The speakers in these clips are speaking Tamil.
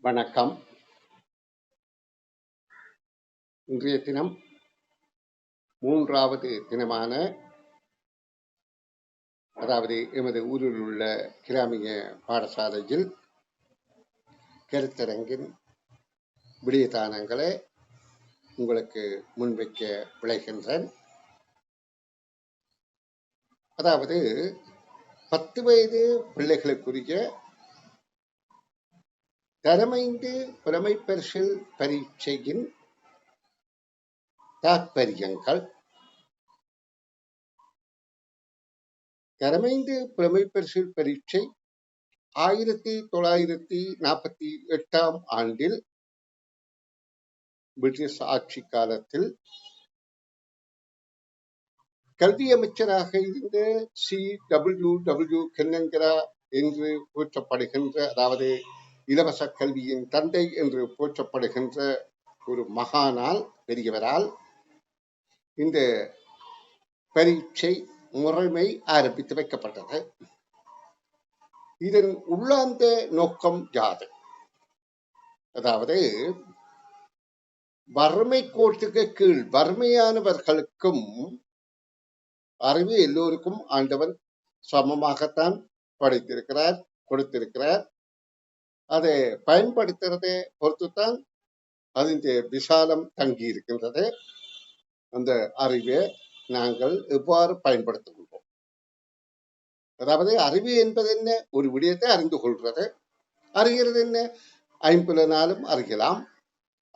வணக்கம். இன்றைய தினம் 3வது தினமான, அதாவது எமது ஊரில் உள்ள கிராமிய பாடசாலையில் கருத்தரங்கின் விடயதானங்களை உங்களுக்கு முன்வைக்க விளைகின்றேன். அதாவது 10 வயது பிள்ளைகளுக்குரிய தரமைந்து புலமை பரிசில் பரீட்சையின் தாற்பயங்கள். தரமைந்து புலமை பரிசில் பரீட்சை 1948 ஆண்டில் பிரிட்டிஷ் ஆட்சி காலத்தில் கல்வி அமைச்சராக இருந்த C.W.W. கென்னந்திரா என்று போற்றப்படுகின்ற, அதாவது இலவச கல்வியின் தந்தை என்று போற்றப்படுகின்ற ஒரு மகானால், பெரியவரால் இந்த பரீட்சை முறைமை ஆரம்பித்து வைக்கப்பட்டது. இதன் உள்ளார்ந்த நோக்கம் யாது? அதாவது வறுமை கோட்டுக்கு கீழ் வறுமையானவர்களுக்கும் அறிவு எல்லோருக்கும் ஆண்டவன் சமமாகத்தான் படைத்திருக்கிறார், கொடுத்திருக்கிறார். அதை பயன்படுத்துறதை பொறுத்துத்தான் அதன் விசாலம் தங்கி இருக்கின்றது. அந்த அறிவை நாங்கள் எவ்வாறு பயன்படுத்துகின்றோம்? அதாவது அறிவு என்பது என்ன? ஒரு விடயத்தை அறிந்து கொள்றது. அறிகிறது என்ன? ஐம்புலனாலும் அறியலாம்.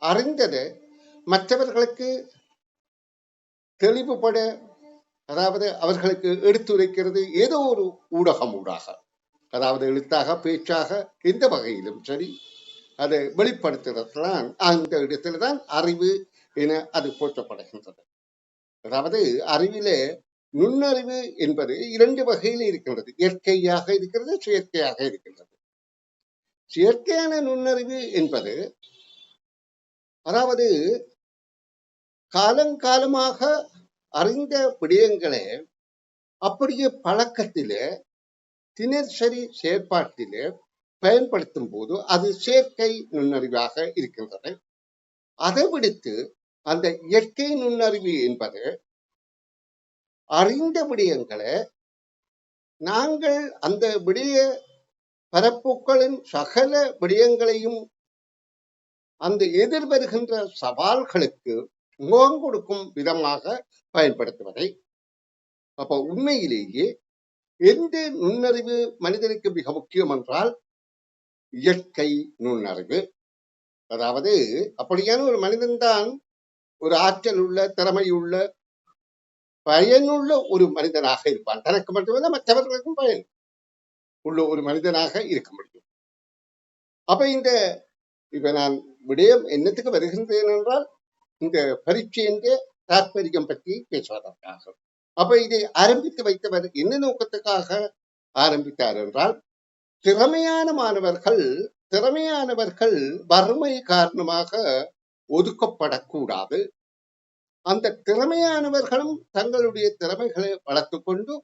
அறிந்தது மற்றவர்களுக்கு தெளிவுபட, அதாவது அவர்களுக்கு எடுத்துரைக்கிறது ஏதோ ஒரு ஊடகம் ஊடாக, அதாவது எழுத்தாக, பேச்சாக, எந்த வகையிலும் சரி, அதை வெளிப்படுத்துறதுதான் அந்த இடத்துல தான் அறிவு என அது போற்றப்படுகின்றது. அதாவது அறிவிலே நுண்ணறிவு என்பது 2 வகையில் இருக்கின்றது. இயற்கையாக இருக்கிறது, செயற்கையாக இருக்கின்றது. செயற்கையான நுண்ணறிவு என்பது, அதாவது காலங்காலமாக அறிந்த விடயங்களே அப்படியே பழக்கத்திலே, தினசரி செயற்பாட்டிலே பயன்படுத்தும் போது அது செயற்கை நுண்ணறிவாக இருக்கின்றது. அதை விடுத்து அந்த இயற்கை நுண்ணறிவு என்பது அறிந்த விடயங்களை நாங்கள் அந்த விடய பரப்புகளின் சகல விடயங்களையும் அந்த எதிர்வருகின்ற சவால்களுக்கு முகம் கொடுக்கும் விதமாக பயன்படுத்துவதை. அப்ப உண்மையிலேயே எந்த நுண்ணறிவு மனிதனுக்கு மிக முக்கியம் என்றால் இயற்கை நுண்ணறிவு. அதாவது அப்படியான ஒரு மனிதன்தான் ஒரு ஆற்றல் உள்ள, திறமையுள்ள, பயனுள்ள ஒரு மனிதனாக இருப்பான். தனக்கு மட்டுமல்ல, மற்றவர்களுக்கும் பயன் உள்ள ஒரு மனிதனாக இருக்க முடியும். அப்ப இப்ப நான் விடயம் என்னத்துக்கு வருகின்றேன் என்றால், இந்த பரீட்சையின் தாற்பயம் பற்றி பேசுவதற்காக. அப்ப இதை ஆரம்பித்து வைத்தவர் என்ன நோக்கத்துக்காக ஆரம்பித்தார் என்றால், திறமையான மாணவர்கள் வறுமை காரணமாக ஒதுக்கப்படக்கூடாது. அந்த திறமையானவர்களும் தங்களுடைய திறமைகளை வளர்த்துக் கொண்டு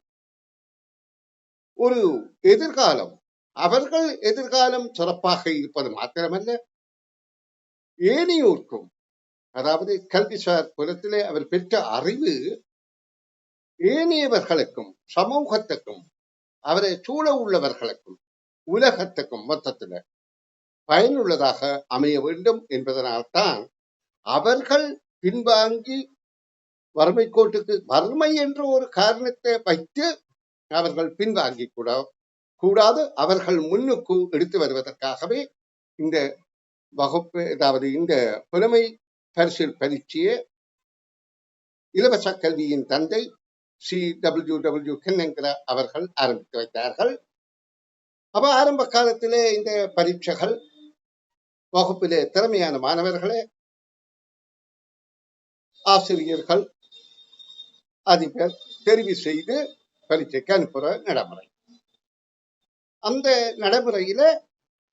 ஒரு எதிர்காலம், அவர்கள் எதிர்காலம் சிறப்பாக இருப்பது மாத்திரமல்ல, ஏனையோருக்கும், அதாவது கல்விசார் புலத்திலே அவர் பெற்ற அறிவு ஏனையவர்களுக்கும், சமூகத்துக்கும், அவரை சூழ உள்ளவர்களுக்கும், உலகத்துக்கும் மொத்தத்தில் பயனுள்ளதாக அமைய வேண்டும் என்பதனால்தான் அவர்கள் பின்வாங்கி வறுமை கோட்டுக்கு, வறுமை என்ற ஒரு காரணத்தை வைத்து அவர்கள் பின்வாங்கி கூடாது, அவர்கள் முன்னுக்கு எடுத்து வருவதற்காகவே இந்த வகுப்பு, அதாவது இந்த புலமை பரிசில் பரீட்சையை இலவச கல்வியின் தந்தை C.W.W. கென்னந்திரா அவர்கள் ஆரம்பித்து வைத்தார்கள். அப்ப ஆரம்ப காலத்திலே இந்த பரீட்சைகள் வகுப்பிலே திறமையான மாணவர்களே ஆசிரியர்கள், அதிபர் தெரிவு செய்து பரீட்சைக்கு அனுப்புற நடைமுறை. அந்த நடைமுறையில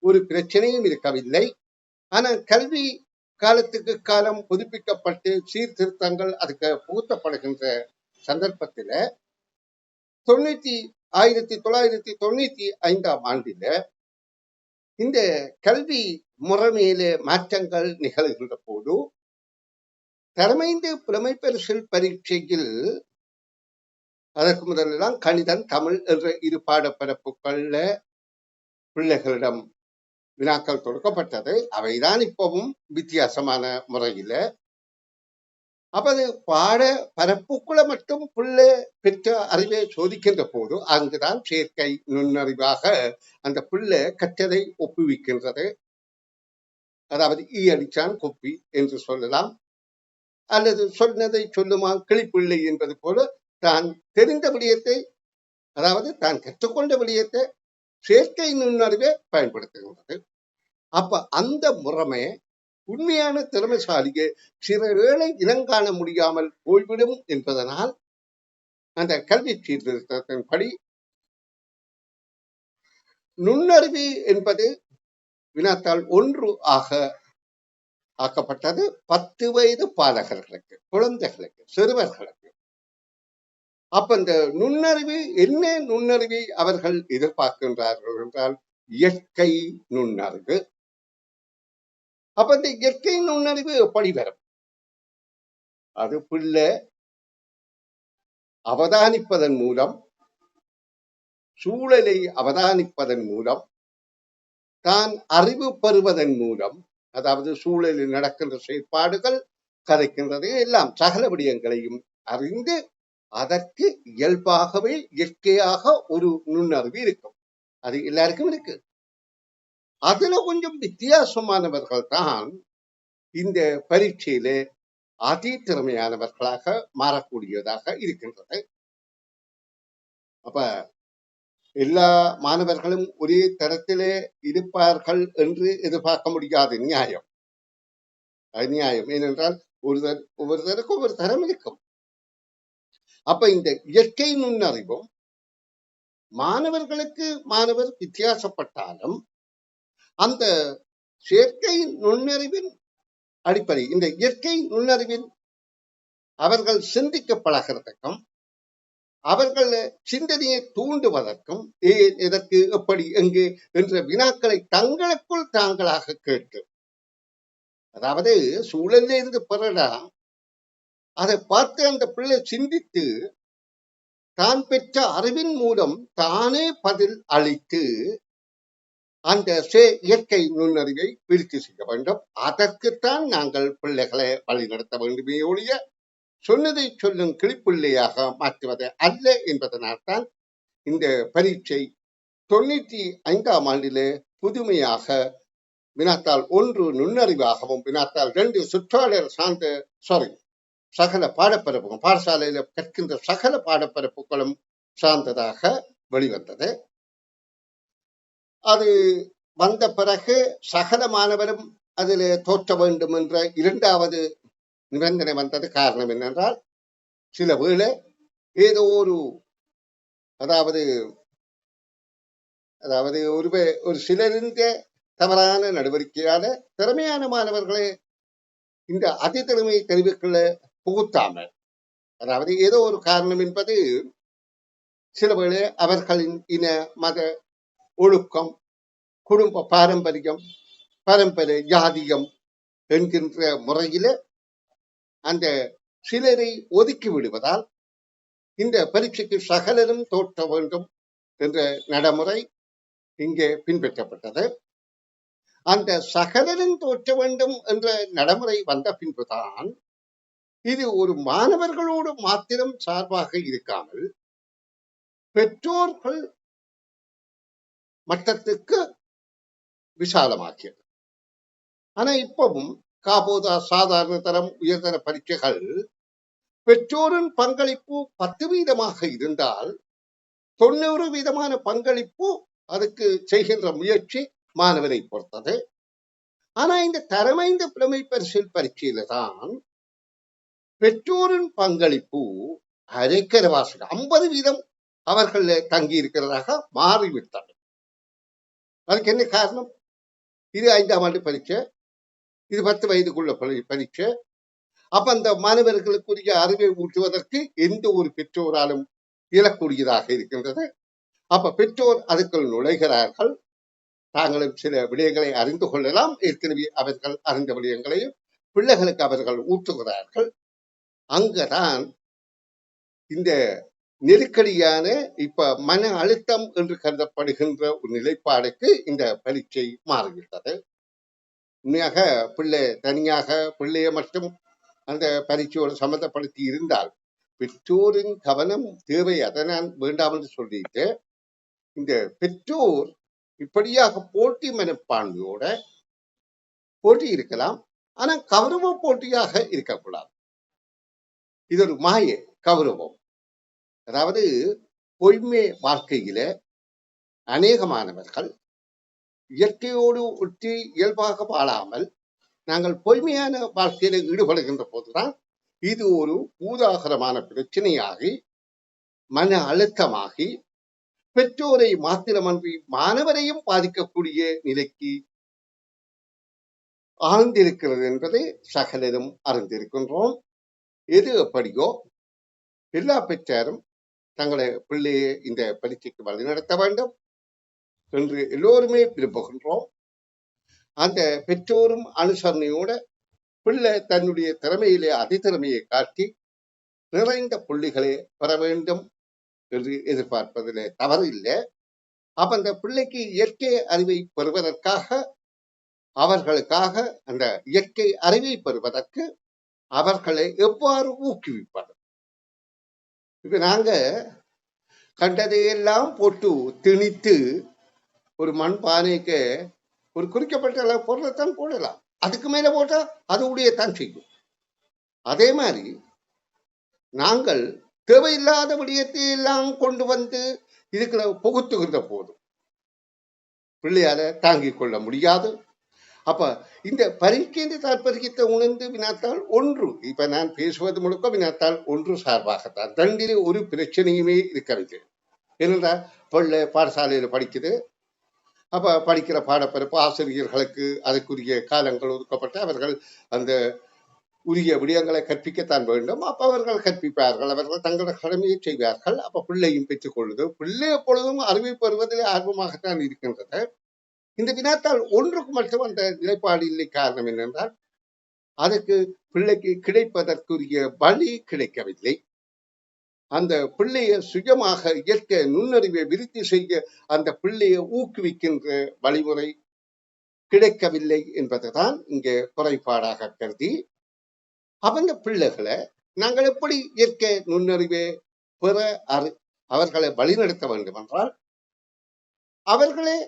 ஒரு பிரச்சனையும் இருக்கவில்லை. ஆனால் கல்வி காலத்துக்கு காலம் புதுப்பிக்கப்பட்டு சீர்திருத்தங்கள் அதுக்கு புகுத்தப்படுகின்ற சந்தர்ப்பத்தில் 1995 ஆண்டில இந்த கல்வி முறைமையிலே மாற்றங்கள் நிகழ்கின்ற போது தரமைந்து புலமை பரிசில் பரீட்சையில் அதற்கு முதலெல்லாம் கணிதம் தமிழ் என்ற இரு பாடப்பரப்புகள்ல பிள்ளைகளிடம் வினாக்கள் தொடுக்கப்பட்டது. அவைதான் இப்பவும் வித்தியாசமான முறையில. அப்ப அது பாட பரப்புக்குள்ள மட்டும் பிள்ளை பெற்ற அறிவை சோதிக்கின்ற போது அங்குதான் செயற்கை நுண்ணறிவாக அந்த பிள்ளை கற்றதை ஒப்புவிக்கின்றது. அதாவது அடிச்சான் கொப்பி என்று சொல்லலாம், அல்லது சொன்னதை சொல்லுமா கிளிப்பிள்ளை என்பது போல தான் தெரிந்த விடயத்தை, அதாவது தான் கற்றுக்கொண்ட விடயத்தை செயற்கை நுண்ணறிவை பயன்படுத்துகின்றது. அப்ப அந்த முறைமை உண்மையான திறமைசாலியை சில வேளை இனங்காண முடியாமல் போய்விடும் என்பதனால் அந்த கல்வி சீர்திருத்தத்தின்படி நுண்ணறிவு என்பது வினாத்தாள் 1 ஆக ஆக்கப்பட்டது 10 வயது பாலகர்களுக்கு, குழந்தைகளுக்கு, சிறுவர்களுக்கு. அப்ப இந்த நுண்ணறிவு என்ன நுண்ணறிவை அவர்கள் எதிர்பார்க்கின்றார்கள் என்றால் இயற்கை நுண்ணறிவு. அப்ப இந்த இயற்கை நுண்ணறிவு எப்படி வரும்? அது பிள்ளை அவதானிப்பதன் மூலம், சூழலை அவதானிப்பதன் மூலம், தான் அறிவு பெறுவதன் மூலம், அதாவது சூழலில் நடக்கின்ற செயற்பாடுகள், கதைக்கின்றது எல்லாம் சகல விடயங்களையும் அறிந்து அதற்கு இயல்பாகவே இயற்கையாக ஒரு நுண்ணறிவு இருக்கும். அது எல்லாருக்கும் இருக்கு. அதுல கொஞ்சம் வித்தியாசமானவர்கள் தான் இந்த பரீட்சையிலே அதி திறமையானவர்களாக மாறக்கூடியதாக இருக்கின்றது. அப்ப எல்லா மாணவர்களும் ஒரே தரத்திலே இருப்பார்கள் என்று எதிர்பார்க்க முடியாது. நியாயம், அது நியாயம். ஏனென்றால் ஒவ்வொருத்தருக்கு ஒவ்வொரு தரம் இருக்கும். அப்ப இந்த இயற்கை நுண்ணறிவும் மாணவர்களுக்கு மாணவர் வித்தியாசப்பட்டாலும் அந்த செயற்கை நுண்ணறிவின் அடிப்படை, இந்த இயற்கை நுண்ணறிவில் அவர்கள் சிந்திக்க பழகிறதுக்கும் அவர்கள் சிந்தனையை தூண்டுவதற்கும் எதற்கு எப்படி எங்கு என்ற வினாக்களை தங்களுக்குள் தாங்களாக கேட்டு, அதாவது சூழலில் இருந்து பெறலாம், அதை பார்த்து அந்த பிள்ளை சிந்தித்து தான் பெற்ற அறிவின் மூலம் தானே பதில் அளித்து அந்த இயற்கை நுண்ணறிவை விருத்தி செய்ய வேண்டும். அதற்குத்தான் நாங்கள் பிள்ளைகளை வழிநடத்த வேண்டுமே ஒழிய சொன்னதை சொல்லும் கிளிப்பிள்ளையாக மாற்றுவது அல்ல என்பதனால்தான் இந்த பரீட்சை 95ஆம் ஆண்டிலே புதுமையாக வினாத்தாள் 1 நுண்ணறிவாகவும் வினாத்தாள் 2 சுற்றாளர் சார்ந்த சகல பாடப்பரப்புகளும், பாடசாலையில கற்கின்ற சகல பாடப்பரப்புகளும் சார்ந்ததாக வெளிவந்தது. அது வந்த பிறகு சகல மாணவரும் அதில் தோற்ற வேண்டும் என்ற 2வது நிபந்தனை வந்தது. காரணம் என்னென்றால் சில வேளை ஏதோ ஒரு அதாவது ஒரு சிலரின் தவறான நடவடிக்கையால திறமையான மாணவர்களை இந்த அதி திறமை தெரிவுக்குள்ள புகுத்தாமல், அதாவது ஏதோ ஒரு காரணம் என்பது சில வேளை அவர்களின் இன மத ஒழுக்கம், குடும்ப பாரம்பரியம், பரம்பரை ஜாதியம் என்கின்ற முறையில அந்த சிலரை ஒதுக்கி விடுவதால் இந்த பரீட்சைக்கு சகலரும் தோற்ற வேண்டும் என்ற நடைமுறை இங்கே பின்பற்றப்பட்டது. அந்த சகலரும் தோற்ற வேண்டும் என்ற நடைமுறை வந்த பின்புதான் இது ஒரு மாணவர்களோடு மாத்திரம் சார்பாக இருக்காமல் பெற்றோர்கள் மட்டத்துக்கு விசாலமாக்கியது. ஆனா இப்பவும் காபோதா சாதாரண தரம் உயர்தர பரீட்சைகள் பெற்றோரின் பங்களிப்பு 10% இருந்தால் 90% பங்களிப்பு அதுக்கு செய்கின்ற முயற்சி மாணவரை பொறுத்தது. ஆனா இந்த தரமைந்த புலமை பரிசில் பரீட்சையில தான் பெற்றோரின் பங்களிப்பு அரைக்கரவாசி 50% அவர்கள் தங்கி இருக்கிறதாக மாறிவிட்டது. அதுக்கு என்ன காரணம்? இது 5ஆம் ஆண்டு பரீட்சை, இது 10 வயதுக்குள்ள பரீட்சை. அப்ப அந்த மாணவர்களுக்குரிய அறிவை ஊட்டுவதற்கு எந்த ஒரு பெற்றோராலும் இயலக்கூடியதாக இருக்கின்றது. அப்ப பெற்றோர் அதுக்குள் நுழைகிறார்கள், தாங்களும் சில விடயங்களை அறிந்து கொள்ளலாம். ஏற்கனவே அவர்கள் அறிந்த விடயங்களையும் பிள்ளைகளுக்கு அவர்கள் ஊற்றுகிறார்கள். அங்கதான் இந்த நெருக்கடியான இப்ப மன அழுத்தம் என்று கருதப்படுகின்ற ஒரு நிலைப்பாடுக்கு இந்த பரீட்சை மாறுகின்றது. உண்மையாக பிள்ளை தனியாக பிள்ளையை மட்டும் அந்த பரீட்சையோடு சம்மந்தப்படுத்தி இருந்தால் பெற்றோரின் கவனம் தேவை. அதை நான் வேண்டாம் என்று சொல்லிட்டு, இந்த பெற்றோர் இப்படியாக போட்டி மனப்பான்மையோட போட்டி இருக்கலாம், ஆனா கௌரவ போட்டியாக இருக்கக்கூடாது. இது ஒரு மாய கௌரவம். அதாவது பொய்மை வாழ்க்கையில அநேகமானவர்கள் இயற்கையோடு ஒட்டி இயல்பாக வாழாமல் நாங்கள் பொய்மையான வாழ்க்கையில ஈடுபடுகின்ற போதுதான் இது ஒரு பூதாகரமான பிரச்சனையாகி மன அழுத்தமாகி பெற்றோரை மாத்திரமன்றி மாணவரையும் பாதிக்கக்கூடிய நிலைக்கு ஆழ்ந்திருக்கிறது என்பதை சகலரும் அறிந்திருக்கின்றோம். எது எப்படியோ எல்லா பெற்றாரும் தங்களை பிள்ளையை இந்த பரீட்சைக்கு வழிநடத்த வேண்டும் என்று எல்லோருமே விரும்புகின்றோம். அந்த பெற்றோரும் அனுசரணையோட பிள்ளை தன்னுடைய திறமையிலே அதிதிறமையை காட்டி நிறைந்த புள்ளிகளை பெற வேண்டும் என்று எதிர்பார்ப்பதில் தவறு இல்லை. அப்ப அந்த பிள்ளைக்கு இயற்கை அறிவை பெறுவதற்காக அவர்களுக்காக அந்த இயற்கை அறிவை பெறுவதற்கு அவர்களை எவ்வாறு ஊக்குவிப்பது? இப்ப நாங்க கண்டதையெல்லாம் போட்டு திணித்து ஒரு மண் பானைக்கு ஒரு குறிக்கப்பட்ட அளவு பொருளைத்தான் போடலாம். அதுக்கு மேல போட்டா அது உடையத்தான் செய்யும். அதே மாதிரி நாங்கள் தேவையில்லாத விடயத்தை எல்லாம் கொண்டு வந்து இதுக்குள்ள புகுத்துகின்ற போதும் பிள்ளையால தாங்கிக் கொள்ள முடியாது. அப்ப இந்த பரீட்சை தாற்பயத்தை உணர்ந்து வினாத்தால் ஒன்று, இப்ப நான் பேசுவது முழுக்க வினாத்தால் ஒன்று சார்பாகத்தான். ரெண்டிலே ஒரு பிரச்சனையுமே இருக்கவில்லை. ஏனென்றால் பிள்ளை பாடசாலையில படிக்குது. அப்ப படிக்கிற பாடப்பிறப்பு ஆசிரியர்களுக்கு அதுக்குரிய காலங்கள் ஒதுக்கப்பட்டு அவர்கள் அந்த உரிய விடயங்களை கற்பிக்கத்தான் வேண்டும். அப்ப அவர்கள் கற்பிப்பார்கள், அவர்கள் தங்களோட கடமையை செய்வார்கள். அப்ப பிள்ளையும் பெற்றுக் கொள்ளுது. பிள்ளை எப்பொழுதும் அறிவை பெறுவதில் ஆர்வமாகத்தான் இருக்கின்றது. இந்த வினாத்தால் ஒன்றுக்கு மட்டும் அந்த நிலைப்பாடு இல்லை. காரணம் என்னென்றால் அதுக்கு பிள்ளைக்கு கிடைப்பதற்குரிய வழி கிடைக்கவில்லை. அந்த பிள்ளையை சுயமாக இயற்கை நுண்ணறிவை விருத்தி செய்ய அந்த பிள்ளையை ஊக்குவிக்கின்ற வழிமுறை கிடைக்கவில்லை என்பதுதான் இங்கே குறைபாடாக கருதி, அவங்க பிள்ளைகளை நாங்கள் எப்படி இயற்கை நுண்ணறிவை பெற அவர்களை வழிநடத்த வேண்டும் என்றால், அவர்களே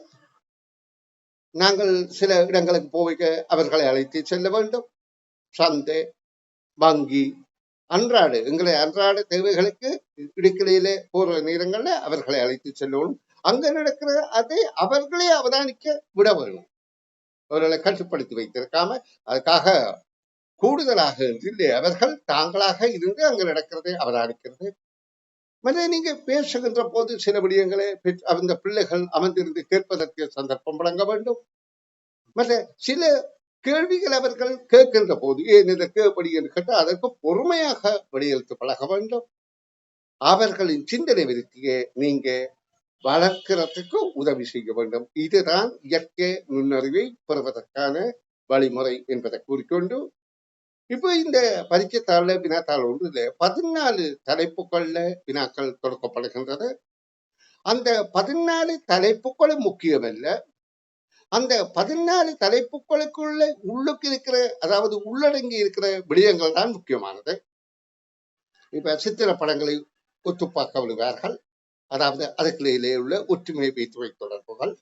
நாங்கள் சில இடங்களுக்கு போக அவர்களை அழைத்து செல்ல வேண்டும். சந்தை, வங்கி, எங்களை அன்றாட தேவைகளுக்கு இடுக்கலையில போற நேரங்கள்ல அவர்களை அழைத்து செல்லணும். அங்க நடக்கிற அதை அவர்களே அவதானிக்க விட வேணும். அவர்களை கட்டுப்படுத்தி வைத்திருக்காம அதுக்காக கூடுதலாக இல்லை, அவர்கள் தாங்களாக இருந்து அங்க நடக்கிறதை அவதானிக்கிறது. மற்ற நீங்க பேசுகின்ற போது சில விடயங்களை அந்த பிள்ளைகள் அமர்ந்திருந்து கேட்பதற்கு சந்தர்ப்பம் வழங்க வேண்டும். மற்ற சில கேள்விகள் அவர்கள் கேட்கின்ற போது ஏன் இதற்கு எப்படி என்று கேட்டால் அதற்கு பொறுமையாக வழியெழுத்து பழக வேண்டும். அவர்களின் சிந்தனை விருத்தியை நீங்க வளர்க்கிறதுக்கு உதவி செய்ய வேண்டும். இதுதான் இயற்கை நுண்ணறிவை பெறுவதற்கான வழிமுறை என்பதை கூறிக்கொண்டு, இப்போ இந்த பரீட்சைத்தாள வினாத்தாள் ஒன்றுல 14 தலைப்புகள்ல வினாக்கள் தொடுக்கப்படுகின்றது. அந்த 14 தலைப்புகளும் முக்கியமல்ல, அந்த 14 தலைப்புகளுக்குள்ள உள்ளுக்கு இருக்கிற, அதாவது உள்ளடங்கி இருக்கிற விடயங்கள் தான் முக்கியமானது. இப்ப சித்திர படங்களை ஒத்துப்பாக்க விடுவார்கள், அதாவது அதுக்குள்ளே உள்ள ஒற்றுமை வைத்துவை தொடர்புகள்,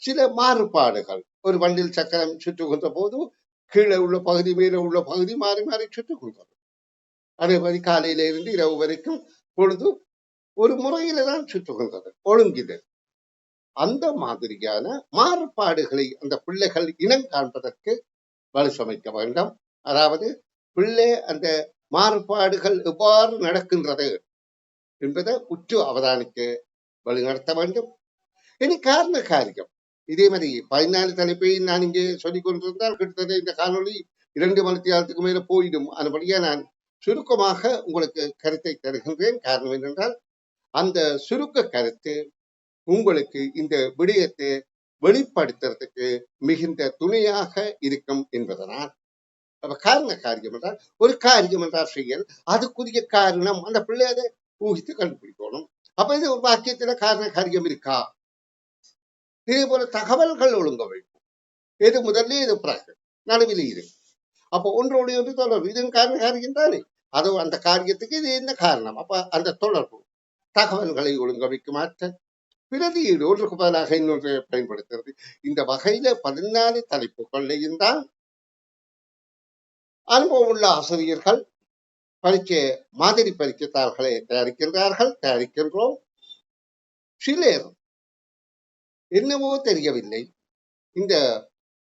சில மாறுபாடுகள். ஒரு வண்டில் சக்கரம் சுற்றுகின்ற போது கீழே உள்ள பகுதி மேல உள்ள பகுதி மாறி மாறி சுற்றுகின்றது. அதே மாதிரி காலையில இருந்து இரவு வரைக்கும் பொழுது ஒரு முறையில தான் சுற்றுகின்றது, ஒழுங்கிதழ். அந்த மாதிரியான மாறுபாடுகளை அந்த பிள்ளைகள் இனம் காண்பதற்கு வலு சமைக்க வேண்டும். அதாவது பிள்ளை அந்த மாறுபாடுகள் எவ்வாறு நடக்கின்றது என்பதை உற்று அவதானிக்க வழிநடத்த வேண்டும். இனி காரண காரியம் இதே மாதிரி 14 தலைப்பை நான் இங்கே சொல்லிக் கொண்டிருந்தால் கிட்டத்தட்ட இந்த காணொலி 2 மணித்தியாலத்துக்கு மேல போயிடும். அதுபடியா நான் சுருக்கமாக உங்களுக்கு கருத்தை தருகின்றேன். காரணம் என்னென்றால் அந்த சுருக்க கருத்து உங்களுக்கு இந்த விடயத்தை வெளிப்படுத்துறதுக்கு மிகுந்த துணையாக இருக்கும் என்பதனால் அப்ப காரண காரியம் என்றால் ஒரு காரியம் என்றால் செயல் அதுக்குரிய காரணம் அந்த பிள்ளை அதை ஊகித்து கண்டுபிடிக்கணும். அப்ப இது ஒரு வாக்கியத்துல காரண காரியம் இருக்கா? இதே போல தகவல்கள் ஒழுங்க வைக்கும். எது முதல்ல எது பிறகு நடுவில் இது. அப்போ ஒன்றோடு ஒன்று தொடர்பு. இது காரண காரியம் தானே. அது அந்த காரியத்துக்கு இது என்ன காரணம்? அப்ப அந்த தொடர்பு தகவல்களை ஒழுங்க வைக்கும் ஆற்றல். பிரதியீடு ஒன்றுக்கு பதிலாக இன்னொன்றை பயன்படுத்துறது. இந்த வகையில 14 தலைப்புகளையும் தான் அனுபவம் உள்ள ஆசிரியர்கள் பரீட்சை மாதிரி பரீட்சைத்தாள்களை தயாரிக்கின்றோம். சிலர் என்னவோ தெரியவில்லை, இந்த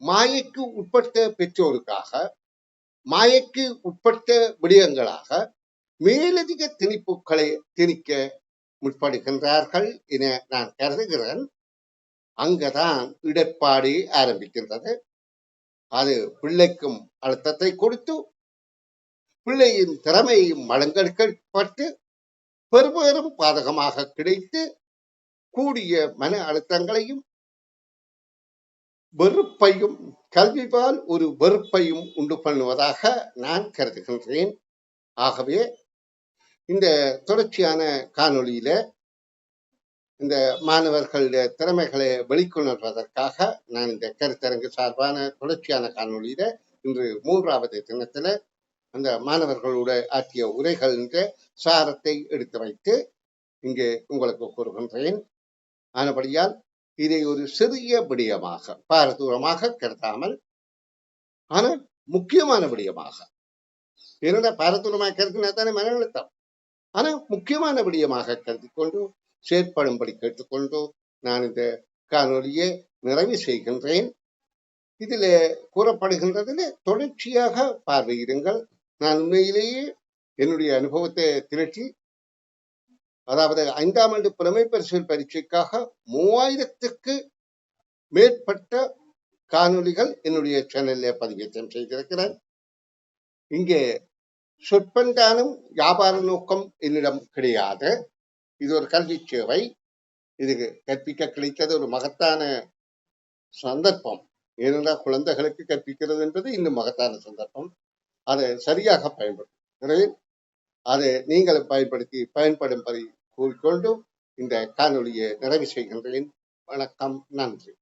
மாயைக்கு உட்பட்ட பெற்றோருக்காக மாயைக்கு உட்பட்ட விடயங்களாக மேலதிக திணிப்புகளை திணிக்க முற்படுகின்றார்கள் என நான் கருதுகிறேன். அங்கதான் இடர்பாடு ஆரம்பிக்கின்றது. அது பிள்ளைக்கும் அழுத்தத்தை கொடுத்து பிள்ளையின் திறமையும் மலங்கெடுக்கப்பட்டு பெரும்பெரும் பாதகமாக கிடைத்து கூடிய மன அழுத்தங்களையும் வெறுப்பையும் கல்விபால் ஒரு வெறுப்பையும் உண்டு பண்ணுவதாக நான் கருதுகின்றேன். ஆகவே இந்த தொடர்ச்சியான காணொளியில இந்த மாணவர்களுடைய திறமைகளை வெளிக்கொணர்வதற்காக நான் இந்த கருத்தரங்கு சார்பான தொடர்ச்சியான காணொளியில இன்று 3வது தினத்துல அந்த மாணவர்களோட ஆற்றிய உரைகள் என்ற சாரத்தை எடுத்து வைத்து இங்கே உங்களுக்கு கூறுகின்றேன். ஆனபடியால் இதை ஒரு சிறிய விடயமாக பாரதூரமாக கருதாமல் ஆனால் முக்கியமான விடயமாக, என்னடா பாரதூரமாக கருத்தினா தானே மன அழுத்தம், ஆனா முக்கியமான விடயமாக கருதி கொண்டு செயற்படும்படி கேட்டுக்கொண்டு நான் இந்த காணொலியை நிறைவு செய்கின்றேன். இதில் கூறப்படுகின்றதில் தொடர்ச்சியாக பார்வையிடுங்கள். நான் உண்மையிலேயே என்னுடைய அனுபவத்தை திரட்டி, அதாவது 5ஆம் ஆண்டு புலமை பரிசில் பரீட்சைக்காக 3000க்கு மேற்பட்ட காணொலிகள் என்னுடைய சேனல்ல பதிவேற்றம் செய்திருக்கிறேன். இங்கே சொற்பந்தானும் வியாபார நோக்கம் என்னிடம் கிடையாது. இது ஒரு கல்வி சேவை. இது கற்பிக்க கிடைத்தது ஒரு மகத்தான சந்தர்ப்பம். ஏனென்றால் குழந்தைகளுக்கு கற்பிக்கிறது என்பது இன்னும் மகத்தான சந்தர்ப்பம். அதை சரியாக பயன்படுத்துகிறேன். அதை நீங்கள் பயன்படுத்தி பயன்படும்படி கூறிக்கொண்டு இந்த காணொலியை நிறைவு செய்கின்றேன். வணக்கம், நன்றி.